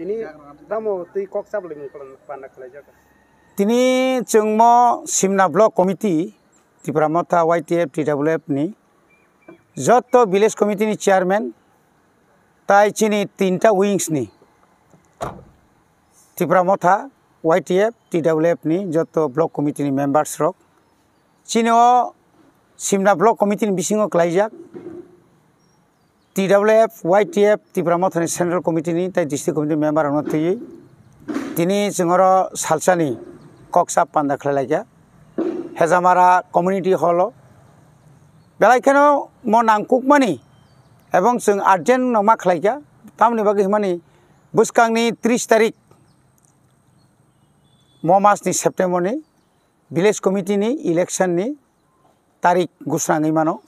Ini tamu tui kok sabli mungkin panak lagi. Tini cengmo Simna Block Committee di Pramotha YTF TWF ni joto village committee ni chairman tai chini tinta wings ni di Pramotha YTF TWF ni joto block committee ni members rok chini o Simna Block Committee ni bisingo klaijak TWF YTF di Pramotha ni central committee ni tai district committee member ono tui tini cengoro salsani koksa panda khalaiya hezamara community hall belaikano mo nangkuk mani ebong sing urgent noma khalaiya tamni bagi himani buskang ni 30 tarik mo mas ni September ni village committee ni election ni tarik gusna ngai mano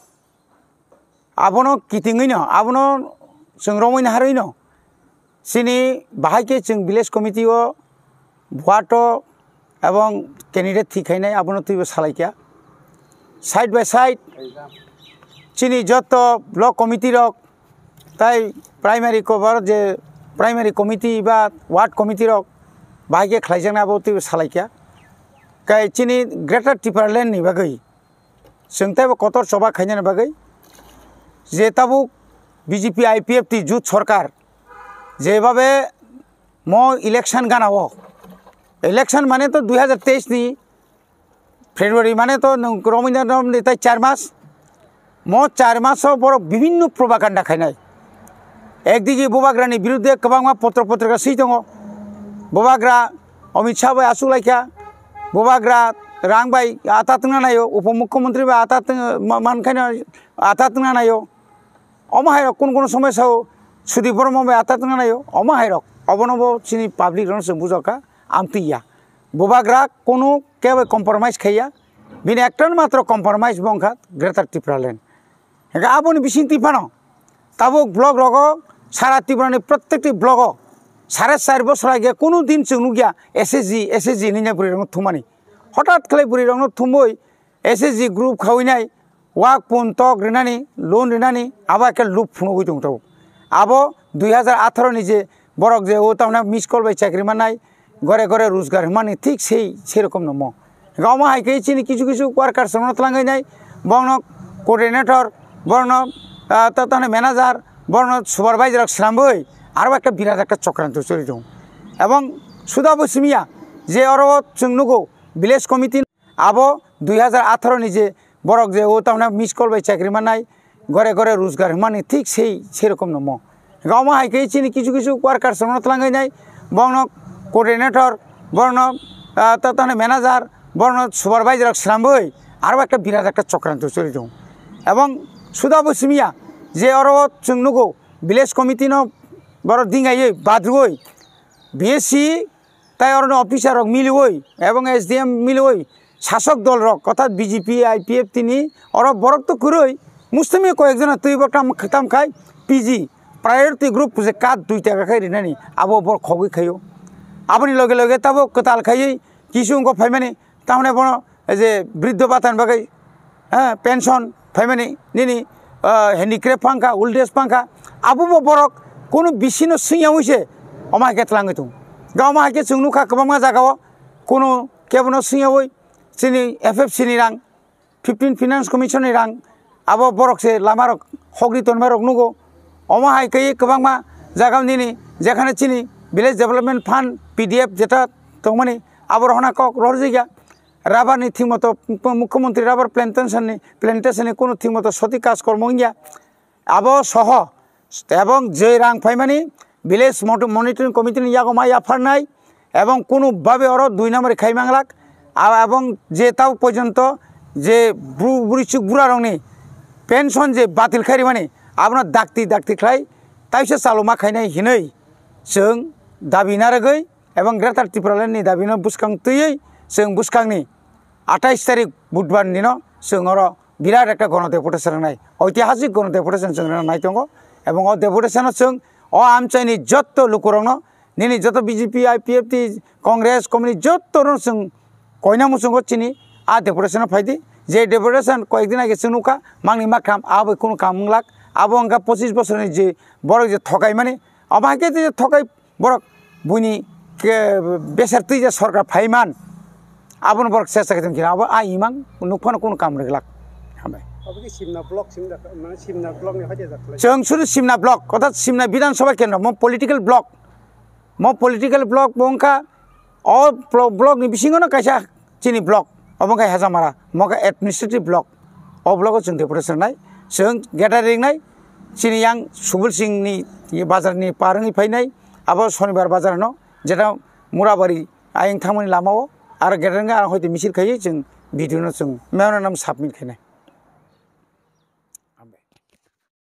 abono kitingino abono sing romoin haroino sini bahai sing village committee o buato এবং candidate ঠিক হয় নাই আপনার তুই সালাইকা side by side চিনি যত block কমিটির তাই প্রাইমারি কভার যে প্রাইমারি কমিটি বা ওয়ার্ড কমিটির বাহাইকে খাইজান আবো তুই সালাইকা কাই চিনি গ্রেটার টিপারল্যান্ড নি বাগৈ जोंथाय कतर सभा खाइनान बागै जे ताबु बीजेपी आईपीएफ ती जुथ सरकार जेभाबे म इलेक्शन गानाओ इलेक्शन माने तो 2023 नी फेब्रुआरी माने तो रमिना नाम देता 4 मास मो 4 मास बड़ विभिन्न प्रोपागांडा खाइनाय एकदिके बबाग्रानि बिरुद्धे गोबां पत्र पत्रिका सै दङ बबाग्रा अमित शाह बाय आसुलाइखा बबाग्रा रां बाय आतातंगा नायो उपमुख्यमंत्री बाय मानखायनो आतातंगा नायो अमाहाय कोन समस्याव सुदीप बर्मा बाय आतातंगा नायो अमाहाय अबनबो चिनि पाब्लिक रन जों बुझका आमतिया बबाग्रा कोनो केबे कम्प्रोमाइज खाया बिनि एकटन मात्र कम्प्रोमाइज बंखा ग्रेटार टिप्रालेन हेगा आबोनि बिसिं टिफानो ताबो ब्लग रगो सारा टिप्रानि प्रत्येकटी ब्लग 4.5 बछर आगे कोनो दिन जों नुगिया एसएसजी निना बुरि रंग थुमानि हठात खालाय बुरि रंग थुमबै एसएसजी ग्रुप खावैनाय वाक पुन तक रिनानि लोन रिनानि आबा के लुप फुनगै दं ताबो आबो 2018 नि जे बरक जे ओ तावना मिस कल बाय चाकरि मानाय घरे घरे रोजगार माने ठीक से रकम नमो गाँव हाइके चिनि किछु किछु वार्कार लांगैनाय बर्न कोअर्डिनेटर बर्न ताने मैनेजार बर्न सुपारभाइजार स्लामबै आरो एक बिराट एक चक्रांत चलि दं एवं सुदा बसुमिया जे अरो जों नुगौ विलेज कमिटी आबो 2018 नि जे बरक जे ओ तावना मिस कल बाय चाकरि मानाय घरे घरे रोजगार माने ठीक से रकम नमो गाँव हाइके चिनि किछु किछु वार्कार लांगैनाय बर्न कोअर्डिनेटर बर्न ताने मैनेजार बर्न सुपारभाइजार स्लामबै आरो एक बिराट एक चक्रांत चलि दं एवं सुदा बसुमिया जे अरो जों नुगौ विलेज कमिटी न बर दिंगायै बाद्रुयै बीएससी ताई अरो अफिसार मिलुयै एवं एसडीएम मिलुयै शासक दल रक अर्थात बीजेपी आईपीएफ तिनि अरो बरक तो कुरै मुस्लिम कयेकजना तैबो काम खाय पीजी प्रायोरिटी ग्रुप जे काट 2 टाका खाय रिनानि आबो बर खगै खायो आबनि लगे लगे ताबो कताल खायै किसुंगो फाइमानि तामने बन जे वृद्ध बातान बागै पेंशन फाइमानि निनि हेन्डिक्राफ्ट फांखा ओल्ड एज फांखा आबो बरक कोनो बिसिनो सिंयाव होइसे अमा गेतलाङै दं गाव मा के जोंनुखा गोबां जागाव कोनो केबनो सिंयाव सिनि एफएफसी नि रां 15 फाइनान्स कमिशन नि रां आबो बरक से लामारक हग्रि तनमारक नुगो अमा हाइकै गोबां जागाव निनि जेखाने चिनि विलेज डेभलपमेंट फान्ड पीडीएफ जेटा तंमानि आबर हना कक ररजिगा राबारनि थिमतो मुख्यमंत्री राबार प्लान्टेशन कोनो थिमतो सति काज कर्मंगिया आबो सह एवं जे रां फाइमानि विलेज मनिटरिंग कमिटिनि यागो मा याफारनाय एवं कोनो भाबे अरो 2 नम्बर खाइमांलाक एवं जे ताव पर्यन्त जे बुरिचुक बुरा रंनि पेंशन जे बातिल खारि माने आबना दाक्ति खाय ताइसे चालुमा खायनाय हिनै जों दाबिना रगै एवं ग्रेटार टिप्रालेन्डनि दाबिनो बुसखांतयै जों बुसखांनि 28 तारिख बुधबार दिन जों अरो बिराट एक गण डेपुटेशन नाय ऐतिहासिक गण डेपुटेशन जों नाय दङ एवं अ डेपुटेशन जों अ आमचाइनि जत्त लुकुरंनो निनि जत्त BJP IPF T Congress communist जत्त रन जों कयना मुसुंगो चिनि आ डेपुटेशन फायदि जे डेपुटेशन कयेकदिन आगे जोंनुखा मांनि माखाम आबो कोनो कामलाक आबो अंगा 25 बोसोरनि जे बरक जे थगाय माने अबाके जे थगाय बरक बुनी बेसार तुई सरकार फाइमान आबन बरक सेस्ता खालाम खिरा अब आइमां नुफानो कोनो काम रेगलाक हामबाय अब कि सिमना ब्लक माने सिमना ब्लक नि हाजे जाखलाय जों सुरु सिमना ब्लक अर्थात सिमना विधानसभा केन्द्र म पलिटिकल ब्लक बंका अ ब्लक नि बिसिङावनो कायसा चिनि ब्लक अबंका हाजामारा मका एडमिनिस्ट्रेटिव ब्लक अ ब्लक जों डेपुटेसन नाय जों गेटारिं नाय चिनि यां सुबुल सिंहनि बाजारनि पारंनि फायनाय अब शनिबार बाजार न जेटा मुराबारि आयं थांमोननि लामाव आरो गेटारिं आरो हयतो मिसिल खायो जों भिडिअ जों मेवना नाम साबमिट खायनाय